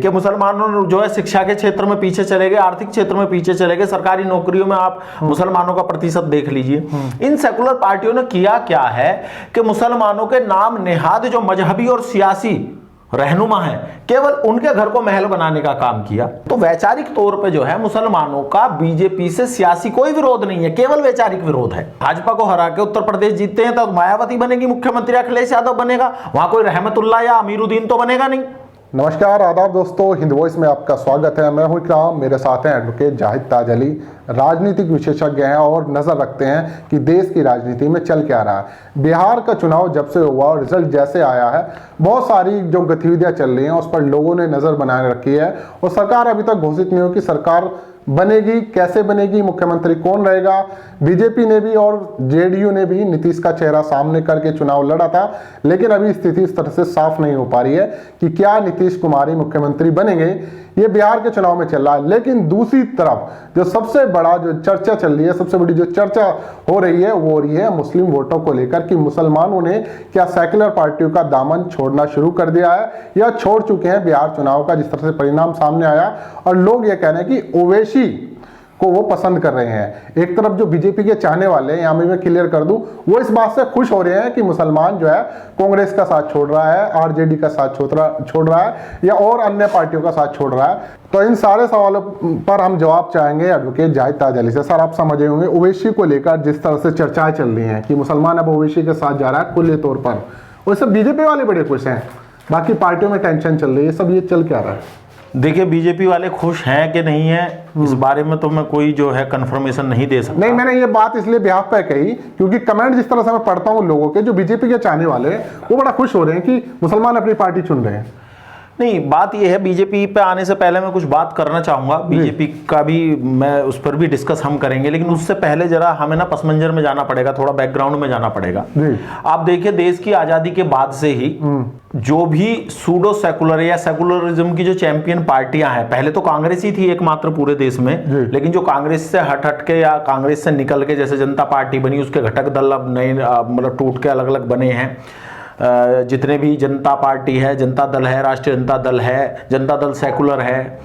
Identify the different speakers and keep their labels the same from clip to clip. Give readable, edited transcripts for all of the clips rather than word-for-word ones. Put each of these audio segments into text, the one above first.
Speaker 1: कि मुसलमानों जो है शिक्षा के क्षेत्र में पीछे चले गए, आर्थिक क्षेत्र में पीछे चले गए, सरकारी नौकरियों में आप मुसलमानों का प्रतिशत देख लीजिए। इन सेकुलर पार्टियों ने किया क्या है कि मुसलमानों के नाम नेहाद जो मजहबी और सियासी रहनुमा है, केवल उनके घर को महल बनाने का काम किया। तो वैचारिक तौर पे जो है मुसलमानों का बीजेपी से सियासी कोई विरोध नहीं है, केवल वैचारिक विरोध है। भाजपा को हरा के उत्तर प्रदेश जीतते हैं तो मायावती बनेगी मुख्यमंत्री, अखिलेश यादव बनेगा, वहां कोई रहमतुल्लाह या अमीरुद्दीन तो बनेगा नहीं।
Speaker 2: नमस्कार, आदाब दोस्तों, हिंद वॉइस में आपका स्वागत है। मैं हूं इकराम, मेरे साथ हैं एडवोकेट जाहिद ताज अली, राजनीतिक विशेषज्ञ हैं और नज़र रखते हैं कि देश की राजनीति में चल क्या रहा है। बिहार का चुनाव जब से हुआ और रिजल्ट जैसे आया है, बहुत सारी जो गतिविधियां चल रही हैं उस पर लोगों ने नज़र बनाए रखी है और सरकार अभी तक घोषित नहीं हो कि सरकार बनेगी, कैसे बनेगी, मुख्यमंत्री कौन रहेगा। बीजेपी ने भी और जेडीयू ने भी नीतीश का चेहरा सामने करके चुनाव लड़ा था, लेकिन अभी स्थिति इस तरह से साफ नहीं हो पा रही है कि क्या नीतीश कुमार ही मुख्यमंत्री बनेंगे। ये बिहार के चुनाव में चल रहा है। लेकिन दूसरी तरफ जो सबसे बड़ा जो चर्चा चल रही है, सबसे बड़ी जो चर्चा हो रही है वो हो रही है मुस्लिम वोटों को लेकर कि मुसलमानों ने क्या सेकुलर पार्टियों का दामन छोड़ना शुरू कर दिया है या छोड़ चुके हैं बिहार चुनाव का जिस तरह से परिणाम सामने आया। और लोग ये कह रहे हैं कि ओवैसी को वो पसंद कर रहे हैं। एक तरफ जो बीजेपी के चाहने वाले हैं, यहाँ मैं क्लियर कर दूं, वो इस बात से खुश हो रहे हैं कि मुसलमान जो है कांग्रेस का साथ छोड़ रहा है, आरजेडी का साथ छोड़ रहा है या और अन्य पार्टियों का साथ छोड़ रहा है। तो इन सारे सवालों पर हम जवाब चाहेंगे एडवोकेट जाहिद ताज अली से। सर, आप समझे होंगे ओवैसी को लेकर जिस तरह से चर्चाएं चल रही हैं कि मुसलमान अब ओवैसी के साथ जा रहा है खुले तौर पर, वैसे बीजेपी वाले बड़े खुश हैं, बाकी पार्टियों में टेंशन चल रही है, सब ये चल क्या रहा है?
Speaker 1: देखिए, बीजेपी वाले खुश हैं कि नहीं है इस बारे में तो मैं कोई जो है कंफर्मेशन नहीं दे सकता।
Speaker 2: नहीं, मैंने ये बात इसलिए बिहाफ पे कही क्योंकि कमेंट जिस तरह से मैं पढ़ता हूँ लोगों के, जो बीजेपी के चाहने वाले वो बड़ा खुश हो रहे हैं कि मुसलमान अपनी पार्टी चुन रहे हैं।
Speaker 1: नहीं, बात यह है, बीजेपी पे आने से पहले मैं कुछ बात करना चाहूंगा। बीजेपी का भी मैं उस पर भी डिस्कस हम करेंगे, लेकिन उससे पहले जरा हमें ना पस मंजर में जाना पड़ेगा, थोड़ा बैकग्राउंड में जाना पड़ेगा। आप देखिए, देश की आजादी के बाद से ही जो भी सूडो सेकुलर या सेकुलरिज्म की जो चैंपियन पार्टियां हैं, पहले तो कांग्रेस ही थी एकमात्र पूरे देस में, लेकिन जो कांग्रेस से हट के या कांग्रेस से निकल के जैसे जनता पार्टी बनी, उसके घटक दल अब नए मतलब टूट के अलग अलग बने हैं। जितने भी जनता पार्टी है, जनता दल है, राष्ट्रीय जनता दल है, जनता दल सेकुलर है,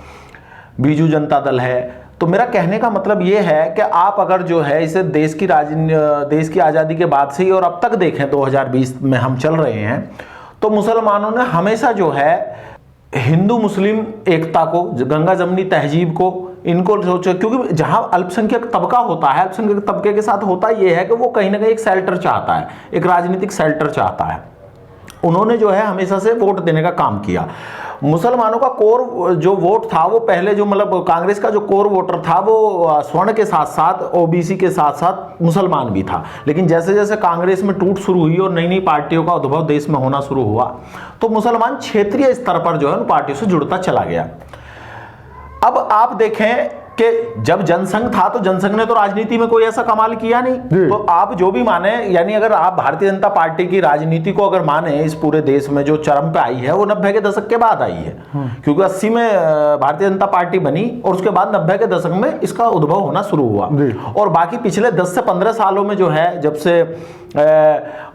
Speaker 1: बीजू जनता दल है। तो मेरा कहने का मतलब ये है कि आप अगर जो है इसे देश की आज़ादी के बाद से ही और अब तक देखें, 2020 में हम चल रहे हैं, तो मुसलमानों ने हमेशा जो है हिंदू मुस्लिम एकता को, गंगा जमनी तहजीब को, इनको सोचो, क्योंकि जहां अल्पसंख्यक तबका होता है, अल्पसंख्यक तबके के साथ होता यह है कि वो कहीं ना कहीं एक शेल्टर चाहता है, एक राजनीतिक शेल्टर चाहता है। उन्होंने जो है हमेशा से वोट देने का काम किया। मुसलमानों का कोर जो वोट था वो पहले जो मतलब कांग्रेस का जो कोर वोटर था वो स्वर्ण के साथ साथ ओबीसी के साथ साथ मुसलमान भी था। लेकिन जैसे जैसे कांग्रेस में टूट शुरू हुई और नई नई पार्टियों का उद्भव देश में होना शुरू हुआ, तो मुसलमान क्षेत्रीय स्तर पर जो है उन पार्टियों से जुड़ता चला गया। अब आप देखें कि जब जनसंघ था तो जनसंघ ने तो राजनीति में कोई ऐसा कमाल किया नहीं। तो आप जो भी माने, यानी अगर आप भारतीय जनता पार्टी की राजनीति को अगर माने, इस पूरे देश में जो चरम पे आई है वो 90 के दशक के बाद आई है, क्योंकि 80 में भारतीय जनता पार्टी बनी और उसके बाद 90 के दशक में इसका उद्भव होना शुरू हुआ। और बाकी पिछले 10 से 15 सालों में जो है, जब से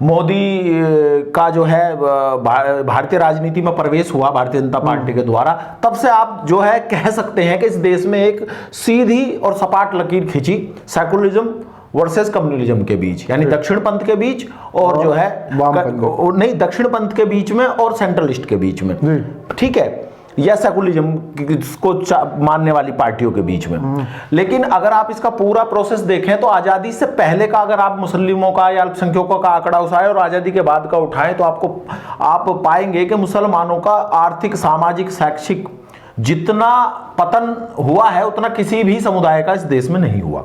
Speaker 1: मोदी का जो है भारतीय राजनीति में प्रवेश हुआ भारतीय जनता पार्टी के द्वारा, तब से आप जो है कह सकते हैं कि इस देश में एक सीधी और सपाट लकीर खींची सेकुलरिज्म वर्सेस कम्युनलिज्म के बीच, यानी दक्षिण पंथ के बीच और जो है नहीं, दक्षिण पंथ के बीच में और सेंट्रलिस्ट के बीच में, ठीक है, या सेकुलरिज्म को मानने वाली पार्टियों के बीच में। लेकिन अगर आप इसका पूरा प्रोसेस देखें तो आजादी से पहले का अगर आप मुस्लिमों का या अल्पसंख्यकों का आंकड़ा उठाएं और आजादी के बाद का उठाएं, तो आप पाएंगे कि मुसलमानों का आर्थिक, सामाजिक, शैक्षिक जितना पतन हुआ है उतना किसी भी समुदाय का इस देश में नहीं हुआ।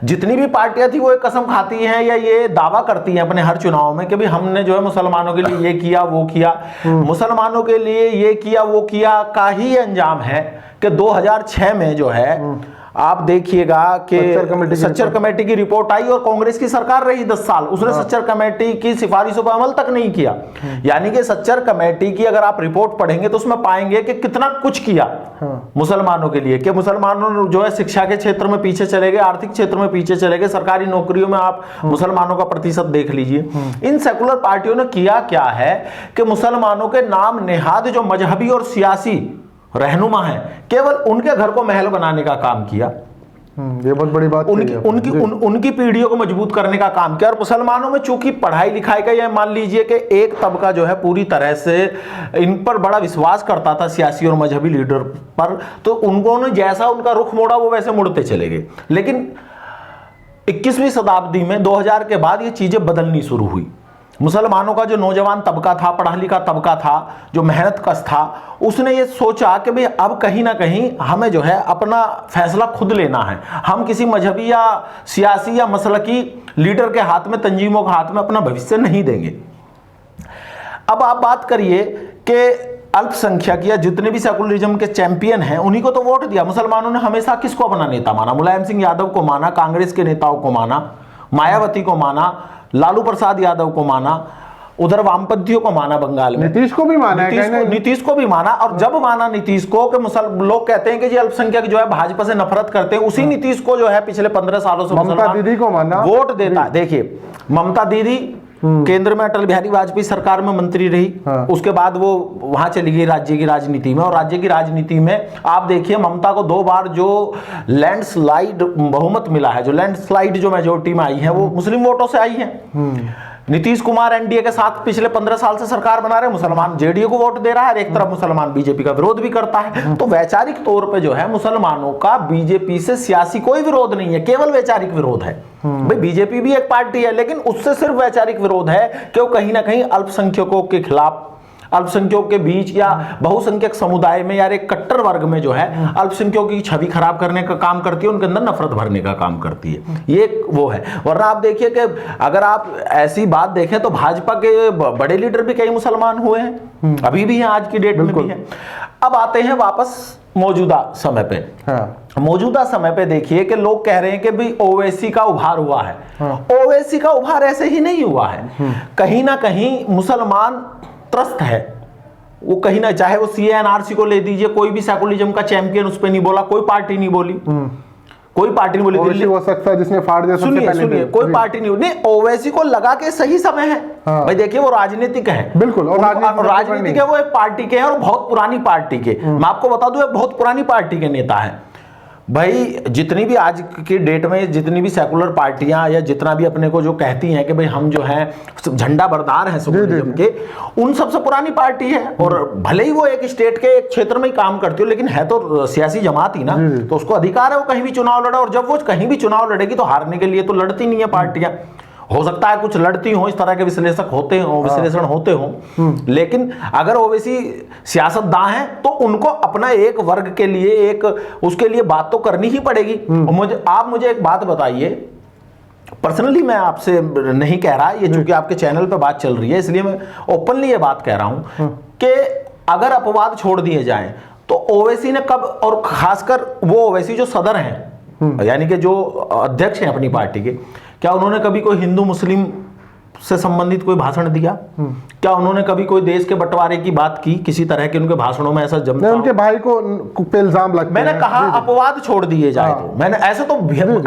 Speaker 1: जितनी भी पार्टियां थी वो एक कसम खाती हैं या ये दावा करती हैं अपने हर चुनाव में कि भाई हमने जो है मुसलमानों के लिए ये किया वो किया, मुसलमानों के लिए ये किया वो किया, का ही अंजाम है कि 2006 में जो है आप देखिएगा कि सच्चर कमेटी की रिपोर्ट आई और कांग्रेस की सरकार रही 10 साल, उसने सच्चर कमेटी की सिफारिशों पर अमल तक नहीं किया। यानी कि सच्चर कमेटी की अगर आप रिपोर्ट पढ़ेंगे तो उसमें पाएंगे कि कितना कुछ किया मुसलमानों के लिए, कि मुसलमानों जो है शिक्षा के क्षेत्र में पीछे चले गए, आर्थिक क्षेत्र में पीछे चले गए, सरकारी नौकरियों में आप मुसलमानों का प्रतिशत देख लीजिए। इन सेकुलर पार्टियों ने किया क्या है कि मुसलमानों के नाम नेहाद जो मजहबी और सियासी रहनुमा है, केवल उनके घर को महल बनाने का काम किया।
Speaker 2: ये बहुत बड़ी बात
Speaker 1: उनकी पीढ़ियों को मजबूत करने का काम किया। और मुसलमानों में चूंकि पढ़ाई लिखाई का, यह मान लीजिए कि एक तबका जो है पूरी तरह से इन पर बड़ा विश्वास करता था, सियासी और मजहबी लीडर पर, तो उन्होंने जैसा उनका रुख मोड़ा वो वैसे मुड़ते चले गए। लेकिन 21वीं शताब्दी में 2000 के बाद ये चीजें बदलनी शुरू हुई। मुसलमानों का जो नौजवान तबका था, पढ़ा लिखा तबका था, जो मेहनत कश था, उसने ये सोचा कि भाई अब कहीं ना कहीं हमें जो है अपना फैसला खुद लेना है। हम किसी मजहबी या सियासी या मसलकी लीडर के हाथ में, तंजीमों के हाथ में अपना भविष्य नहीं देंगे। अब आप बात करिए कि अल्पसंख्यक या जितने भी सेकुलरिज्म के चैंपियन हैं उन्हीं को तो वोट दिया। मुसलमानों ने हमेशा किसको अपना नेता माना? मुलायम सिंह यादव को माना, कांग्रेस के नेताओं को माना, मायावती को माना, लालू प्रसाद यादव को माना, उधर वामपंथियों को माना, बंगाल में
Speaker 2: नीतीश को भी माना,
Speaker 1: नीतीश को भी माना। और जब माना नीतीश को कि लोग कहते हैं कि जी अल्पसंख्यक जो है भाजपा से नफरत करते हैं, उसी नीतीश को जो है पिछले 15 सालों से
Speaker 2: ममता दीदी को माना,
Speaker 1: वोट देता है। देखिए ममता दीदी केंद्र में अटल बिहारी वाजपेयी सरकार में मंत्री रही, उसके बाद वो वहां चली गई राज्य की राजनीति में। और राज्य की राजनीति में आप देखिए ममता को 2 बार जो लैंडस्लाइड बहुमत मिला है, जो लैंडस्लाइड जो मेजोरिटी में आई है, वो मुस्लिम वोटों से आई है। नीतीश कुमार एनडीए के साथ पिछले 15 साल से सरकार बना रहे, मुसलमान जेडीयू को वोट दे रहा है, एक तरफ मुसलमान बीजेपी का विरोध भी करता है। तो वैचारिक तौर पे जो है मुसलमानों का बीजेपी से सियासी कोई विरोध नहीं है, केवल वैचारिक विरोध है। भाई बीजेपी भी एक पार्टी है, लेकिन उससे सिर्फ वैचारिक विरोध है कि वो कहीं ना कहीं अल्पसंख्यकों के खिलाफ, अल्पसंख्यकों के बीच या बहुसंख्यक समुदाय में यार एक कट्टर वर्ग में जो है अल्पसंख्यकों की छवि खराब करने का काम करती है, उनके अंदर नफरत भरने का काम करती है। ये वो है। वरना आप देखिए कि अगर आप ऐसी बात देखें तो भाजपा के बड़े लीडर भी कई मुसलमान हुए हैं, अभी भी हैं, आज की डेट में भी हैं। अब आते हैं वापस मौजूदा समय पे। मौजूदा समय पे देखिए कि लोग कह रहे हैं कि भाई ओवैसी का उभार हुआ है। ओवैसी का उभार ऐसे ही नहीं हुआ है। कहीं ना कहीं मुसलमान त्रस्त है, वो कहीं ना, चाहे वो सीए एनआरसी को ले दीजिए, कोई भी सेकुलरिज्म का चैंपियन उस पर नहीं बोला, कोई पार्टी नहीं बोली, कोई पार्टी नहीं बोली। दिल्ली
Speaker 2: हो सकता है जिसने फाड़ दिया,
Speaker 1: सुनिए कोई पार्टी नहीं बोली। ओवैसी को लगा के सही समय है। भाई देखिए वो राजनीतिक है,
Speaker 2: बिल्कुल, और
Speaker 1: राजनीतिक है, वो एक पार्टी के हैं और बहुत पुरानी पार्टी के। मैं आपको बता दूं बहुत पुरानी पार्टी के नेता है। भाई जितनी भी आज की डेट में जितनी भी सेकुलर पार्टियां या जितना भी अपने को जो कहती हैं कि भाई हम जो हैं झंडा बरदार हैं सेकुलरिज्म के, उन सबसे पुरानी पार्टी है। और भले ही वो एक स्टेट के एक क्षेत्र में ही काम करती हो, लेकिन है तो सियासी जमात ही ना, तो उसको अधिकार है वो कहीं भी चुनाव लड़ा। और जब वो कहीं भी चुनाव लड़ेगी तो हारने के लिए तो लड़ती नहीं है पार्टियां। हो सकता है कुछ लड़ती हो, इस तरह के विश्लेषण होते हो, लेकिन अगर ओवैसी सियासतदां हैं तो उनको अपना एक वर्ग के लिए एक उसके लिए बात तो करनी ही पड़ेगी। आप मुझे एक बात बताइए, पर्सनली मैं आपसे नहीं कह रहा, ये चूंकि आपके चैनल पे बात चल रही है इसलिए मैं ओपनली ये बात कह रहा हूं कि अगर अपवाद छोड़ दिए जाएं तो ओवैसी ने कब, और खासकर वो ओवैसी जो सदर हैं यानी कि जो अध्यक्ष हैं अपनी पार्टी के, क्या उन्होंने कभी कोई हिंदू मुस्लिम से संबंधित कोई भाषण दिया? क्या उन्होंने कभी कोई देश के बंटवारे की बात की? किसी तरह के उनके भाषणों में ऐसा जमता
Speaker 2: उनके भाई को पे इल्जाम लगते
Speaker 1: मैंने कहा अपवाद छोड़ दिए जाए तो मैंने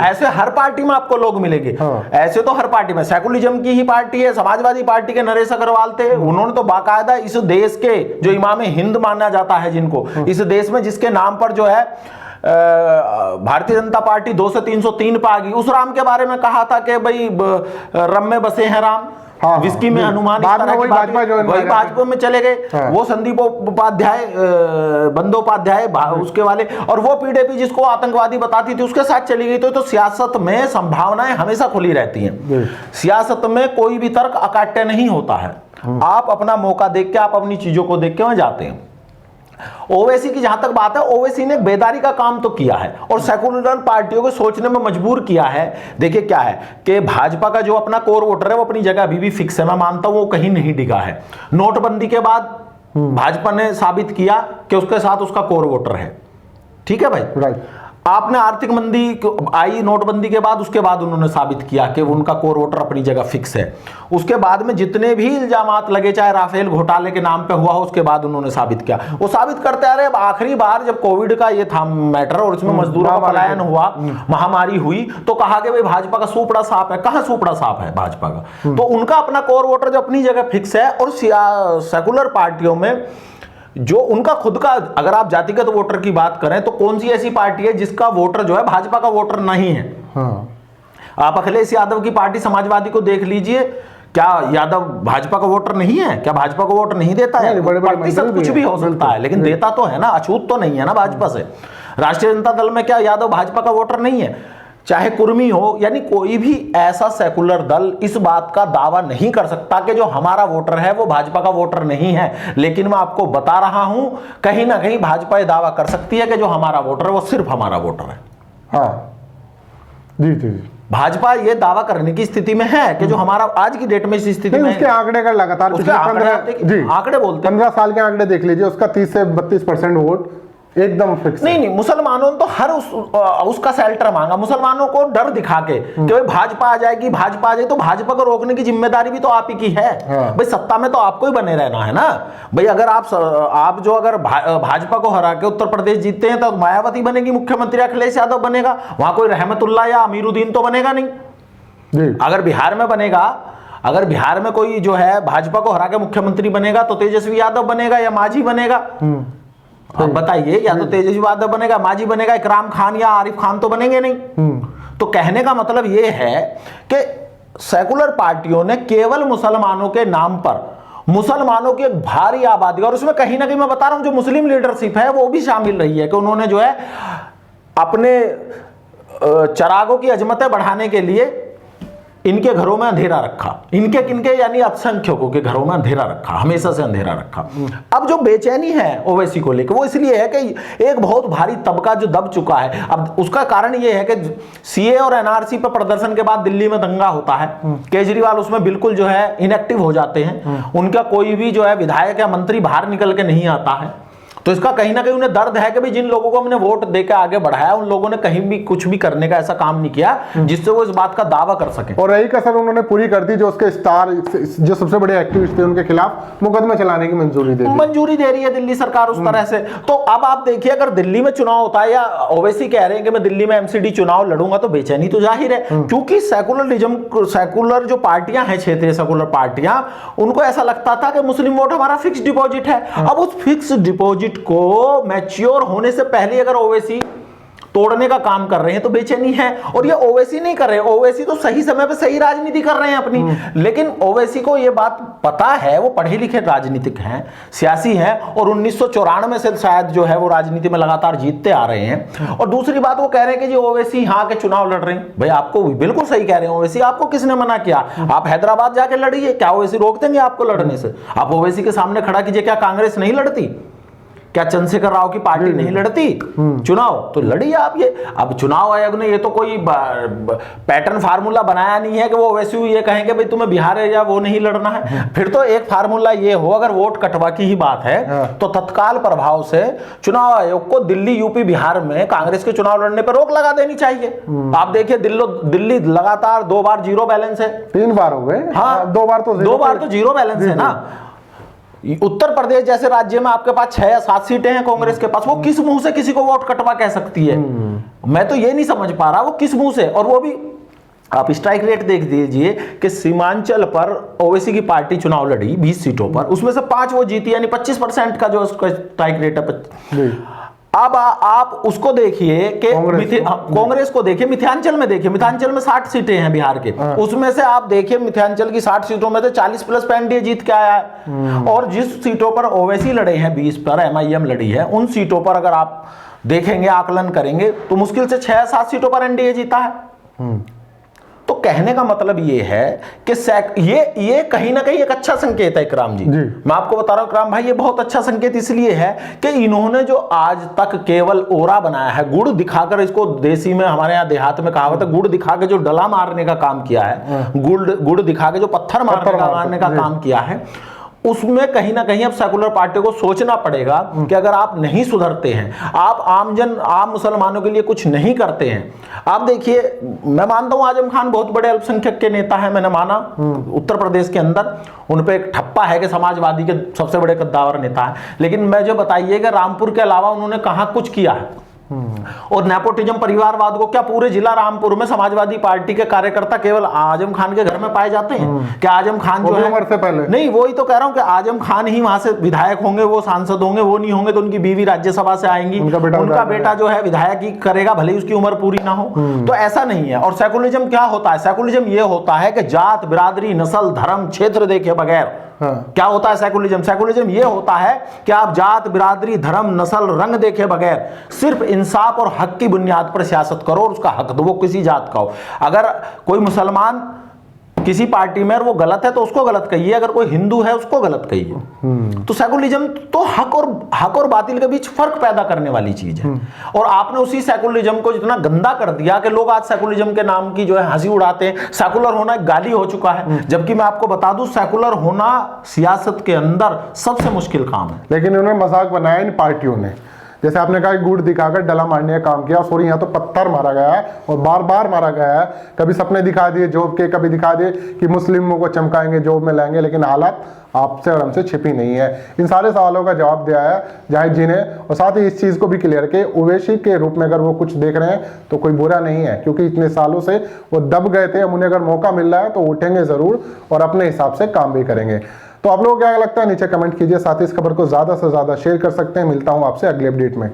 Speaker 1: ऐसे हर पार्टी में आपको लोग मिलेंगे। ऐसे तो हर पार्टी में, सेकुलरिज्म की ही पार्टी है, समाजवादी पार्टी के नरेश अग्रवाल थे, उन्होंने तो बाकायदा इस देश के जो इमाम हिंद माना जाता है जिनको, इस देश में जिसके नाम पर जो है भारतीय जनता पार्टी 2 से 303 पे आ गई, उस राम के बारे में कहा था कि भाई रम में बसे हैं राम, विस्की में हनुमान, वही भाजपा में चले गए। वो संदीप उपाध्याय, बंदोपाध्याय उसके वाले, और वो पीडीपी जिसको आतंकवादी बताती थी उसके साथ चली गई। तो सियासत में संभावनाएं हमेशा खुली रहती हैं। सियासत में कोई भी तर्क अकाट्य नहीं होता है। आप अपना मौका देख के, आप अपनी चीजों को देख के वहां जाते हैं। ओवैसी की जहां तक बात है, ओवैसी ने बेदारी का काम तो किया है और सेकुलर पार्टियों को सोचने में मजबूर किया है। देखिए क्या है कि भाजपा का जो अपना कोर वोटर है वो अपनी जगह अभी भी फिक्स है, मैं मानता हूं वो कहीं नहीं डिगा है। नोटबंदी के बाद भाजपा ने साबित किया कि उसके साथ उसका कोर वोटर है, ठीक है भाई, राइट। आपने आर्थिक मंदी आई नोटबंदी के बाद, उसके बाद उन्होंने साबित किया कि उनका कोर वोटर अपनी जगह फिक्स है। उसके बाद में जितने भी इल्जामात लगे, चाहे राफेल घोटाले के नाम पे हुआ हो, उसके बाद उन्होंने साबित किया। वो साबित करते आ रहे। अब आखिरी बार जब कोविड का ये था मैटर और इसमें मजदूरों का पलायन हुआ, महामारी हुई, तो कहा कि भाई भाजपा का सूपड़ा साफ है। कहां सूपड़ा साफ है भाजपा का? तो उनका अपना कोर वोटर जो अपनी जगह फिक्स है। और सेकुलर पार्टियों में जो उनका खुद का, अगर आप जातिगत वोटर की बात करें तो कौन सी ऐसी पार्टी है जिसका वोटर जो है भाजपा का वोटर नहीं है?
Speaker 2: हाँ।
Speaker 1: आप अखिलेश यादव की पार्टी समाजवादी को देख लीजिए, क्या यादव भाजपा का वोटर नहीं है? क्या भाजपा को वोट नहीं देता है? प्रतिशत कुछ भी हो सकता है, लेकिन देता तो है ना, अछूत तो नहीं है ना भाजपा से। राष्ट्रीय जनता दल में क्या यादव भाजपा का वोटर नहीं है? चाहे कुर्मी हो, यानी कोई भी ऐसा सेकुलर दल इस बात का दावा नहीं कर सकता कि जो हमारा वोटर है वो भाजपा का वोटर नहीं है। लेकिन मैं आपको बता रहा हूं, कहीं ना कहीं भाजपा ये दावा कर सकती है कि जो हमारा वोटर है वो सिर्फ हमारा वोटर है।
Speaker 2: हाँ जी जी।
Speaker 1: भाजपा ये दावा करने की स्थिति में है कि जो हमारा आज की डेट में इस स्थिति में
Speaker 2: उसके आंकड़े का लगातार
Speaker 1: आंकड़े बोलते
Speaker 2: 15 साल के आंकड़े देख लीजिए, उसका 30 से 32% वोट एकदम फिक्स।
Speaker 1: नहीं, मुसलमानों ने तो हर उसका शेल्टर मांगा, मुसलमानों को डर दिखा के कि भाई भाजपा आ जाएगी, भाजपा आ जाए, तो भाजपा को रोकने की जिम्मेदारी भी तो आप ही की है।
Speaker 2: हाँ।
Speaker 1: भाई सत्ता में तो आपको ही बने रहना है ना भाई। अगर आप जो अगर भाजपा को हरा के उत्तर प्रदेश जीतते हैं तो मायावती बनेगी मुख्यमंत्री, अखिलेश यादव बनेगा, वहां कोई रहमतुल्लाह या अमीरुद्दीन तो बनेगा नहीं
Speaker 2: जी।
Speaker 1: अगर बिहार में बनेगा, अगर बिहार में कोई जो है भाजपा को हरा के मुख्यमंत्री बनेगा तो तेजस्वी यादव बनेगा या मांझी बनेगा। अब बताइए, या तो तेजस्वी यादव बनेगा, मांझी बनेगा, इकराम खान या आरिफ खान तो बनेंगे नहीं। तो कहने का मतलब यह है कि सेकुलर पार्टियों ने केवल मुसलमानों के नाम पर, मुसलमानों की एक भारी आबादी, और उसमें कहीं ना कहीं मैं बता रहा हूं जो मुस्लिम लीडरशिप है वो भी शामिल रही है कि उन्होंने जो है अपने चरागों की अजमतें बढ़ाने के लिए इनके घरों में अंधेरा रखा, इनके किनके यानी अल्पसंख्यकों के घरों में अंधेरा रखा, हमेशा से अंधेरा रखा। अब जो बेचैनी है ओवैसी को लेकर वो इसलिए है कि एक बहुत भारी तबका जो दब चुका है। अब उसका कारण ये है कि सीए और एनआरसी पर प्रदर्शन के बाद दिल्ली में दंगा होता है, केजरीवाल उसमें बिल्कुल जो है इनएक्टिव हो जाते हैं, उनका कोई भी जो है विधायक या मंत्री बाहर निकल के नहीं आता है। तो इसका कहीं ना कहीं उन्हें दर्द है कि भाई जिन लोगों को हमने वोट देकर आगे बढ़ाया उन लोगों ने कहीं भी कुछ भी करने का ऐसा काम नहीं किया जिससे वो इस बात का दावा कर सके।
Speaker 2: और यही कसर उन्होंने पूरी कर दी, जो उसके स्टार जो सबसे बड़े एक्टिविस्ट थे उनके खिलाफ मुकदमा चलाने की मंजूरी दे रही है दिल्ली सरकार उस तरह से। तो अब आप देखिए, अगर दिल्ली में चुनाव होता है या ओवैसी कह रहे हैं कि मैं दिल्ली में एमसीडी चुनाव लड़ूंगा, तो बेचैनी तो जाहिर है, क्योंकि सेकुलर जो पार्टियां हैं, क्षेत्रीय सेकुलर पार्टियां, उनको ऐसा लगता था कि मुस्लिम वोट हमारा फिक्स डिपॉजिट है। अब उस फिक्स डिपॉजिट को मैच्योर होने से पहले अगर ओवैसी तोड़ने का काम कर रहे हैं तो बेचैनी है। और ये ओवैसी नहीं कर रहे, ओवैसी तो सही समय पे सही राजनीति कर रहे हैं अपनी, लेकिन ओवैसी को ये बात पता है, वो पढ़े लिखे राजनीतिक हैं, सियासी हैं, और 1994 से शायद जो है वो राजनीति में लगातार जीतते आ रहे हैं। और दूसरी बात वो कह रहे हैं कि जी ओवैसी यहाँ के चुनाव लड़ रहे हैं। भाई आपको बिल्कुल सही कह रहे हैं ओवैसी, आपको किसने मना किया? आप हैदराबाद जाके लड़िए, क्या ओवैसी रोक देंगे आपको लड़ने से? आप ओवैसी के सामने खड़ा कीजिए, क्या कांग्रेस नहीं लड़ती? क्या चंद्रशेखर राव की पार्टी नहीं लड़ती चुनाव? तो लड़िए आप। ये अब चुनाव आयोग ने ये तो कोई पैटर्न फार्मूला बनाया नहीं है कि वो वैसे ही ये कहेंगे भाई तुम्हें बिहार है या वो नहीं लड़ना है। फिर तो एक फार्मूला ये हो, अगर वोट कटवा की ही बात है तो तत्काल प्रभाव से चुनाव आयोग को दिल्ली, यूपी, बिहार में कांग्रेस के चुनाव लड़ने पर रोक लगा देनी चाहिए। आप देखिए दिल्ली लगातार 2 बार जीरो बैलेंस है, 3 बार हो गए।
Speaker 1: हाँ,
Speaker 2: 2 बार तो
Speaker 1: जीरो बैलेंस है ना। उत्तर प्रदेश जैसे राज्य में आपके पास 6 या 7 सीटें हैं कांग्रेस के पास, वो किस मुंह से किसी को वोट कटवा कह सकती है? मैं तो ये नहीं समझ पा रहा वो किस मुंह से। और वो भी आप स्ट्राइक रेट देख दीजिए कि सीमांचल पर ओवैसी की पार्टी चुनाव लड़ी 20 सीटों पर, उसमें से 5 वो जीती, यानी 25% का जो उसका स्ट्राइक रेट है। अब आप उसको देखिए कि कांग्रेस को देखिए, मिथिलांचल में देखिए, मिथिलांचल में 60 सीटें हैं बिहार के, उसमें से आप देखिए मिथिलांचल की 60 सीटों में से 40 प्लस एनडीए जीत के आया है। और जिस सीटों पर ओवैसी लड़े हैं 20 पर एमआईएम लड़ी है, उन सीटों पर अगर आप देखेंगे, आकलन करेंगे तो मुश्किल से 6 या 7 सीटों पर एनडीए जीता है। तो कहने का मतलब ये है कि ये कहीं ना कहीं एक अच्छा संकेत है इकराम जी। मैं आपको बता रहा हूं इकराम भाई, ये बहुत अच्छा संकेत इसलिए है कि इन्होंने जो आज तक केवल ओरा बनाया है, गुड़ दिखाकर, इसको देसी में हमारे यहाँ देहात में कहावत है, गुड़ दिखा के जो डला मारने का काम किया है, गुड़ दिखा के जो पत्थर मारने का काम किया है, उसमें कहीं ना कहीं अब सेकुलर पार्टी को सोचना पड़ेगा कि अगर आप नहीं सुधरते हैं, आप आम मुसलमानों के लिए कुछ नहीं करते हैं। आप देखिए, मैं मानता हूं आजम खान बहुत बड़े अल्पसंख्यक के नेता है, मैंने माना उत्तर प्रदेश के अंदर उन पे एक ठप्पा है कि समाजवादी के सबसे बड़े कद्दावर नेता है, लेकिन मैं जो बताइए कि रामपुर के अलावा उन्होंने कहां कुछ किया है। और नेपोटिज्म परिवारवाद को, क्या पूरे जिला रामपुर में समाजवादी पार्टी के कार्यकर्ता केवल आजम खान के घर में पाए जाते हैं? क्या आजम खान जो है
Speaker 2: उम्र से पहले
Speaker 1: नहीं, वही तो कह रहा हूं कि आजम खान ही वहां से विधायक होंगे, वो सांसद होंगे, वो नहीं होंगे तो उनकी बीवी राज्यसभा से आएंगी, उनका बेटा जो है विधायक ही करेगा, भले ही उसकी उम्र पूरी ना हो। तो ऐसा नहीं है। और सेकुलरिज्म क्या होता है? सेकुलरिज्म ये होता है कि जात, बिरादरी, नस्ल, धर्म, क्षेत्र देखे बगैर क्या होता है सेकुलरिज्म? सेकुलरिज्म ये होता है कि आप जात, बिरादरी, धर्म, नस्ल, रंग देखे बगैर सिर्फ इंसाफ और हक की बुनियाद पर सियासत करो, और उसका हक दो, वो किसी जात का हो। अगर कोई मुसलमान किसी पार्टी में वो गलत है तो उसको गलत कहिए, अगर कोई हिंदू है उसको गलत कहिए। तो सेकुलरिज्म तो हक और बातिल के बीच फर्क पैदा करने वाली चीज है। और आपने उसी सेकुलरिज्म को इतना गंदा कर दिया कि लोग आज सेकुलरिज्म के नाम की जो है हंसी उड़ाते हैं। सेकुलर होना एक गाली हो चुका है, जबकि मैं आपको बता दूं सेकुलर होना सियासत के अंदर सबसे मुश्किल काम है।
Speaker 2: लेकिन उन्होंने मजाक बनाया इन पार्टियों ने, जैसे आपने कहा गुड़ दिखाकर डला मारने का काम किया। सॉरी, यहाँ तो पत्थर मारा गया है और बार बार मारा गया है। कभी सपने दिखा दिए जॉब के, कभी दिखा दिए कि मुस्लिमों को चमकाएंगे, जॉब में लाएंगे, लेकिन हालात आपसे और हमसे छिपी नहीं है। इन सारे सवालों का जवाब दिया है जाहिद जी ने। और साथ ही इस चीज़ को भी क्लियर कि ओवैसी के रूप में अगर वो कुछ देख रहे हैं तो कोई बुरा नहीं है, क्योंकि इतने सालों से वो दब गए थे। अब उन्हें अगर मौका मिल रहा है तो उठेंगे ज़रूर और अपने हिसाब से काम भी करेंगे। तो आप लोगों को क्या लगता है नीचे कमेंट कीजिए। साथ ही इस खबर को ज़्यादा से ज़्यादा शेयर कर सकते हैं। मिलता हूँ आपसे अगले अपडेट में।